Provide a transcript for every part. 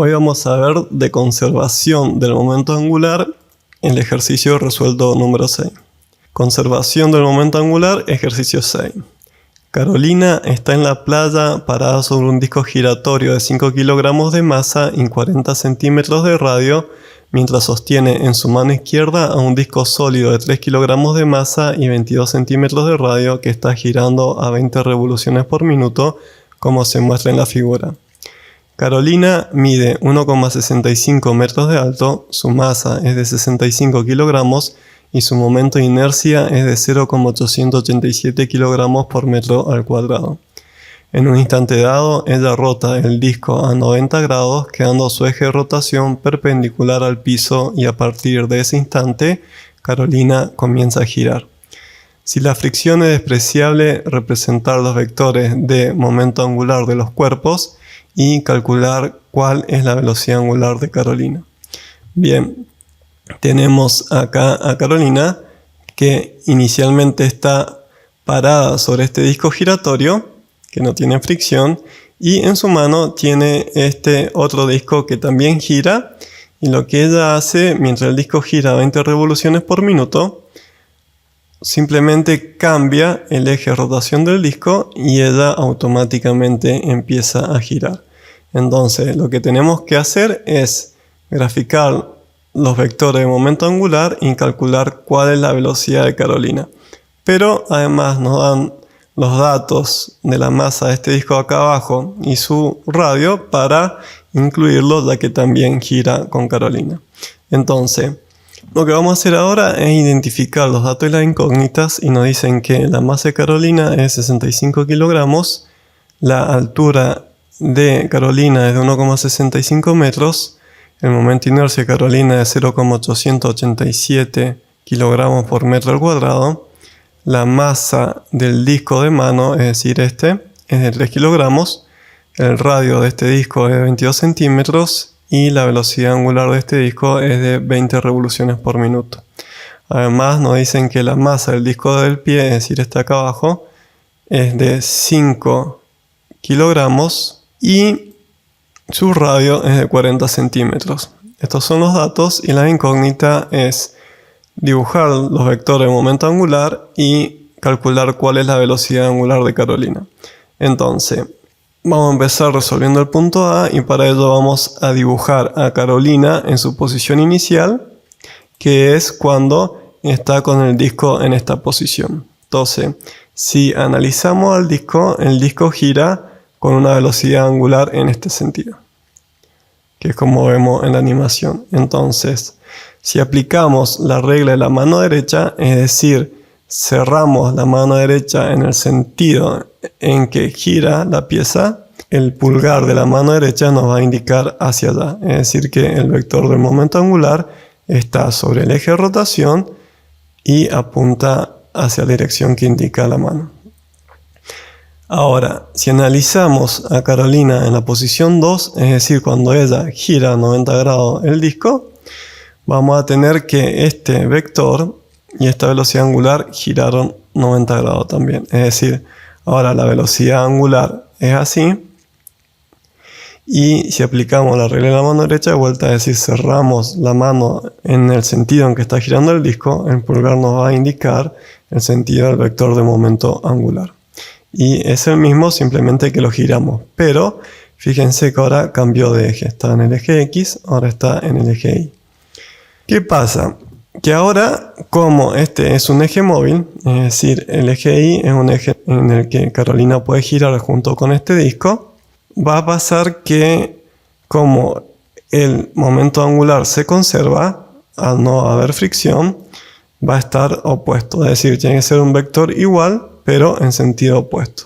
Hoy vamos a ver de conservación del momento angular el ejercicio resuelto número 6. Conservación del momento angular, ejercicio 6. Carolina está en la playa parada sobre un disco giratorio de 5 kilogramos de masa y 40 centímetros de radio, mientras sostiene en su mano izquierda a un disco sólido de 3 kilogramos de masa y 22 centímetros de radio que está girando a 20 revoluciones por minuto, como se muestra en la figura. Carolina mide 1,65 metros de alto, su masa es de 65 kilogramos y su momento de inercia es de 0,887 kilogramos por metro al cuadrado. En un instante dado, ella rota el disco a 90 grados, quedando su eje de rotación perpendicular al piso, y a partir de ese instante, Carolina comienza a girar. Si la fricción es despreciable, representar los vectores de momento angular de los cuerpos y calcular cuál es la velocidad angular de Carolina. Bien, tenemos acá a Carolina, que inicialmente está parada sobre este disco giratorio, que no tiene fricción, y en su mano tiene este otro disco que también gira, y lo que ella hace mientras el disco gira 20 revoluciones por minuto, simplemente cambia el eje de rotación del disco y ella automáticamente empieza a girar. Entonces lo que tenemos que hacer es graficar los vectores de momento angular y calcular cuál es la velocidad de Carolina. Pero además nos dan los datos de la masa de este disco acá abajo y su radio para incluirlo, ya que también gira con Carolina. Entonces, lo que vamos a hacer ahora es identificar los datos y las incógnitas, y nos dicen que la masa de Carolina es 65 kilogramos, la altura de Carolina es de 1,65 metros, el momento de inercia de Carolina es 0,887 kilogramos por metro al cuadrado, la masa del disco de mano, es decir este, es de 3 kilogramos, el radio de este disco es de 22 centímetros y la velocidad angular de este disco es de 20 revoluciones por minuto. Además nos dicen que la masa del disco del pie, es decir este acá abajo, es de 5 kilogramos y su radio es de 40 centímetros. Estos son los datos, y la incógnita es dibujar los vectores de momento angular y calcular cuál es la velocidad angular de Carolina. Entonces, vamos a empezar resolviendo el punto A, y para ello vamos a dibujar a Carolina en su posición inicial, que es cuando está con el disco en esta posición. Entonces, si analizamos al disco, el disco gira con una velocidad angular en este sentido, que es como vemos en la animación. Entonces, si aplicamos la regla de la mano derecha, es decir, cerramos la mano derecha en el sentido en que gira la pieza, el pulgar de la mano derecha nos va a indicar hacia allá. Es decir, que el vector del momento angular está sobre el eje de rotación y apunta hacia la dirección que indica la mano. Ahora, si analizamos a Carolina en la posición 2, es decir, cuando ella gira a 90 grados el disco, vamos a tener que este vector y esta velocidad angular giraron 90 grados también. Es decir, ahora la velocidad angular es así, y si aplicamos la regla de la mano derecha de vuelta, es decir, cerramos la mano en el sentido en que está girando el disco, el pulgar nos va a indicar el sentido del vector de momento angular. Y es el mismo, simplemente que lo giramos. Pero fíjense que ahora cambió de eje. Está en el eje X, ahora está en el eje Y. ¿Qué pasa? Que ahora, como este es un eje móvil, es decir, el eje Y es un eje en el que Carolina puede girar junto con este disco, va a pasar que, como el momento angular se conserva, al no haber fricción, va a estar opuesto. Es decir, tiene que ser un vector igual, pero en sentido opuesto.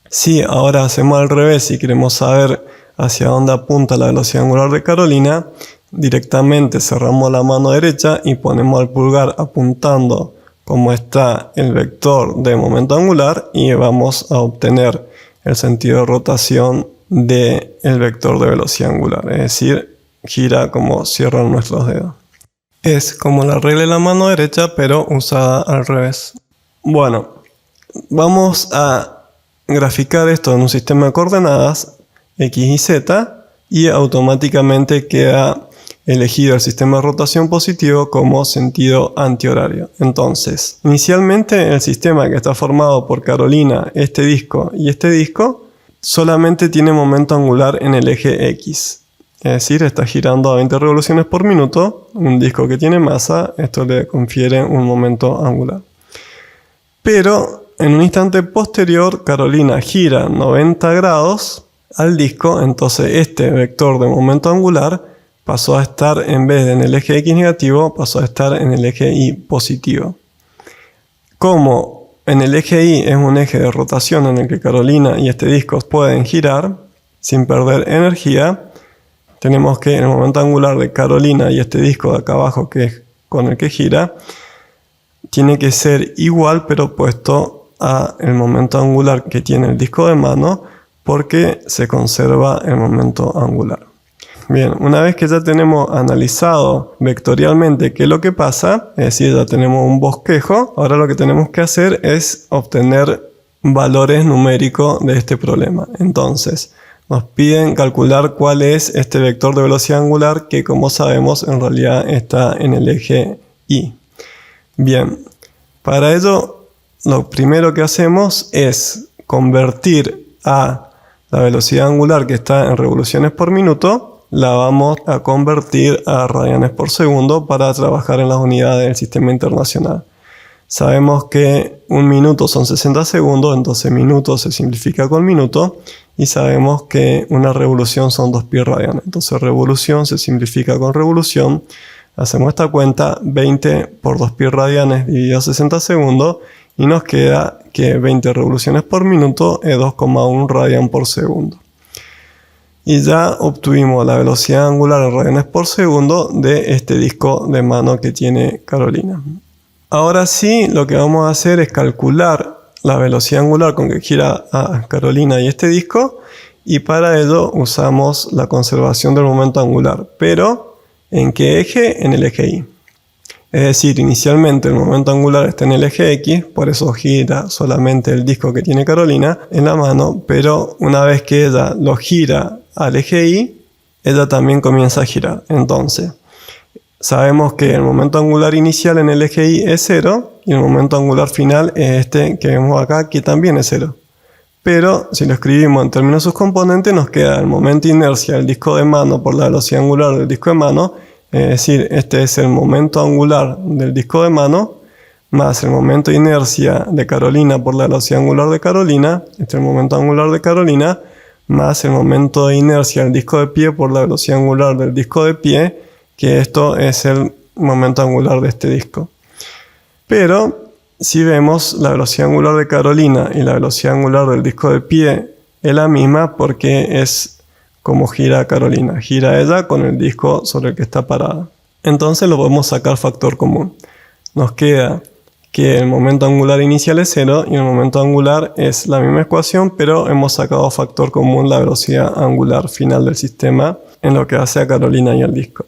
Si ahora hacemos al revés y queremos saber hacia dónde apunta la velocidad angular de Carolina, directamente cerramos la mano derecha y ponemos el pulgar apuntando como está el vector de momento angular, y vamos a obtener el sentido de rotación del vector de velocidad angular, es decir, gira como cierran nuestros dedos. Es como la regla de la mano derecha, pero usada al revés. Bueno, vamos a graficar esto en un sistema de coordenadas X y Z, y automáticamente queda elegido el sistema de rotación positivo como sentido antihorario. Entonces, inicialmente el sistema que está formado por Carolina, este disco y este disco, solamente tiene momento angular en el eje X. Es decir, está girando a 20 revoluciones por minuto. Un disco que tiene masa, esto le confiere un momento angular. Pero en un instante posterior, Carolina gira 90 grados al disco, entonces este vector de momento angular pasó a estar, en vez de en el eje X negativo, pasó a estar en el eje Y positivo. Como en el eje Y es un eje de rotación en el que Carolina y este disco pueden girar sin perder energía, tenemos que el momento angular de Carolina y este disco de acá abajo, que es con el que gira, tiene que ser igual pero opuesto al momento angular que tiene el disco de mano, porque se conserva el momento angular. Bien, una vez que ya tenemos analizado vectorialmente qué es lo que pasa, es decir, ya tenemos un bosquejo, ahora lo que tenemos que hacer es obtener valores numéricos de este problema. Entonces, nos piden calcular cuál es este vector de velocidad angular que, como sabemos, en realidad está en el eje Y. Bien, para ello lo primero que hacemos es convertir a la velocidad angular que está en revoluciones por minuto, la vamos a convertir a radianes por segundo para trabajar en las unidades del sistema internacional. Sabemos que un minuto son 60 segundos, entonces minuto se simplifica con minuto, y sabemos que una revolución son 2 pi radianes. Entonces revolución se simplifica con revolución. Hacemos esta cuenta, 20 por 2 pi radianes dividido 60 segundos, y nos queda que 20 revoluciones por minuto es 2,1 radian por segundo. Y ya obtuvimos la velocidad angular en radianes por segundo de este disco de mano que tiene Carolina. Ahora sí, lo que vamos a hacer es calcular la velocidad angular con que gira a Carolina y este disco, y para ello usamos la conservación del momento angular. Pero, ¿en qué eje? En el eje Y. Es decir, inicialmente el momento angular está en el eje X, por eso gira solamente el disco que tiene Carolina en la mano, pero una vez que ella lo gira al eje Y, ella también comienza a girar. Entonces, sabemos que el momento angular inicial en el eje Y es 0 y el momento angular final es este que vemos acá, que también es 0. Pero si lo escribimos en términos de sus componentes, nos queda el momento de inercia del disco de mano por la velocidad angular del disco de mano. Es decir, este es el momento angular del disco de mano, más el momento de inercia de Carolina por la velocidad angular de Carolina, este es el momento angular de Carolina, más el momento de inercia del disco de pie por la velocidad angular del disco de pie, que esto es el momento angular de este disco. Pero, si vemos, la velocidad angular de Carolina y la velocidad angular del disco de pie es la misma, porque es como gira Carolina, gira ella con el disco sobre el que está parada. Entonces lo podemos sacar factor común. Nos queda que el momento angular inicial es 0 y el momento angular es la misma ecuación, pero hemos sacado factor común la velocidad angular final del sistema en lo que hace a Carolina y al disco.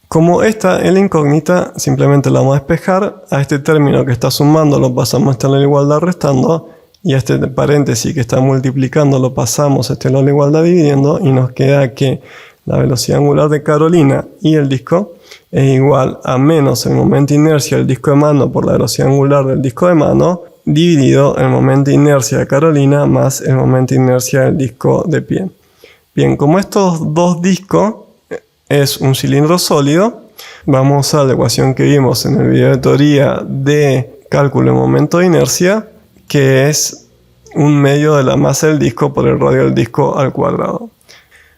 Como esta es la incógnita, simplemente la vamos a despejar. A este término que está sumando lo pasamos a estar en la igualdad restando, y este paréntesis que está multiplicando lo pasamos a este la igualdad dividiendo, y nos queda que la velocidad angular de Carolina y el disco es igual a menos el momento de inercia del disco de mano por la velocidad angular del disco de mano, dividido el momento de inercia de Carolina más el momento de inercia del disco de pie. Bien, como estos dos discos es un cilindro sólido, vamos a usar la ecuación que vimos en el video de teoría de cálculo de momento de inercia, que es un medio de la masa del disco por el radio del disco al cuadrado.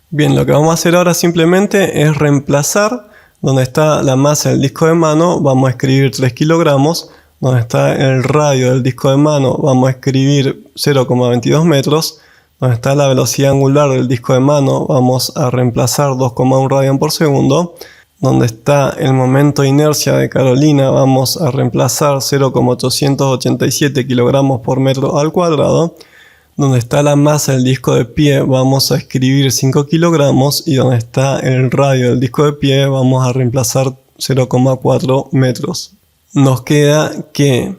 Bien, lo que vamos a hacer ahora simplemente es reemplazar donde está la masa del disco de mano, vamos a escribir 3 kilogramos, donde está el radio del disco de mano, vamos a escribir 0,22 metros, donde está la velocidad angular del disco de mano, vamos a reemplazar 2,1 radian por segundo, donde está el momento de inercia de Carolina, vamos a reemplazar 0,887 kilogramos por metro al cuadrado. Donde está la masa del disco de pie, vamos a escribir 5 kilogramos. Y donde está el radio del disco de pie, vamos a reemplazar 0,4 metros. Nos queda que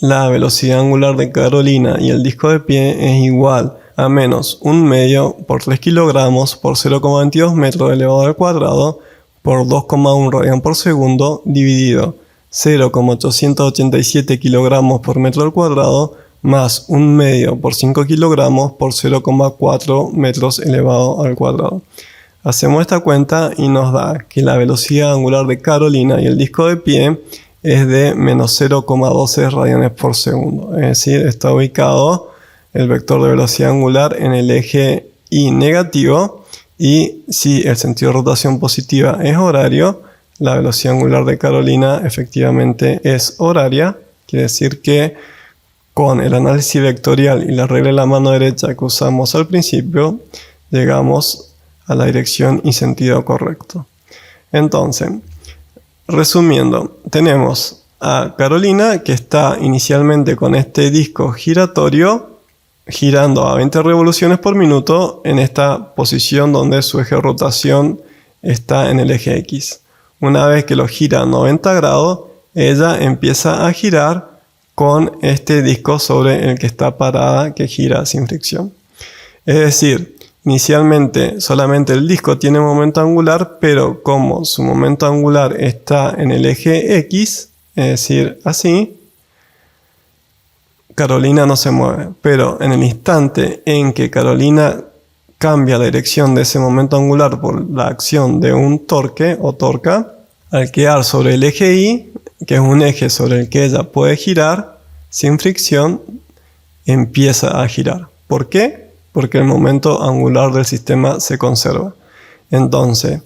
la velocidad angular de Carolina y el disco de pie es igual a menos 1/2 por 3 kilogramos por 0,22 metros elevado al cuadrado por 2,1 radian por segundo dividido 0,887 kilogramos por metro al cuadrado más 1/2 por 5 kilogramos por 0,4 metros elevado al cuadrado. Hacemos esta cuenta y nos da que la velocidad angular de Carolina y el disco de pie es de menos 0,12 radianes por segundo. Es decir, está ubicado el vector de velocidad angular en el eje Y negativo, y si el sentido de rotación positiva es horario, la velocidad angular de Carolina efectivamente es horaria. Quiere decir que con el análisis vectorial y la regla de la mano derecha que usamos al principio, llegamos a la dirección y sentido correcto. Entonces, resumiendo, tenemos a Carolina que está inicialmente con este disco giratorio girando a 20 revoluciones por minuto en esta posición donde su eje de rotación está en el eje X. Una vez que lo gira a 90 grados, ella empieza a girar con este disco sobre el que está parada, que gira sin fricción. Es decir, inicialmente solamente el disco tiene momento angular, pero como su momento angular está en el eje X, es decir, así, Carolina no se mueve. Pero en el instante en que Carolina cambia la dirección de ese momento angular por la acción de un torque o torca, al quedar sobre el eje Y, que es un eje sobre el que ella puede girar sin fricción, empieza a girar. ¿Por qué? Porque el momento angular del sistema se conserva. Entonces,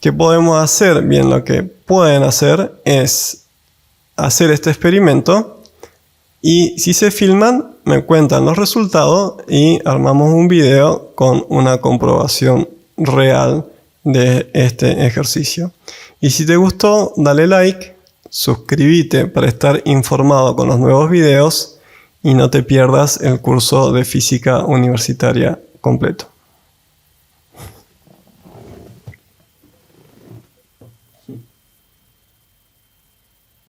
¿qué podemos hacer? Bien, lo que pueden hacer es hacer este experimento y si se filman, me cuentan los resultados y armamos un video con una comprobación real de este ejercicio. Y si te gustó, dale like, suscríbete para estar informado con los nuevos videos y no te pierdas el curso de física universitaria completo.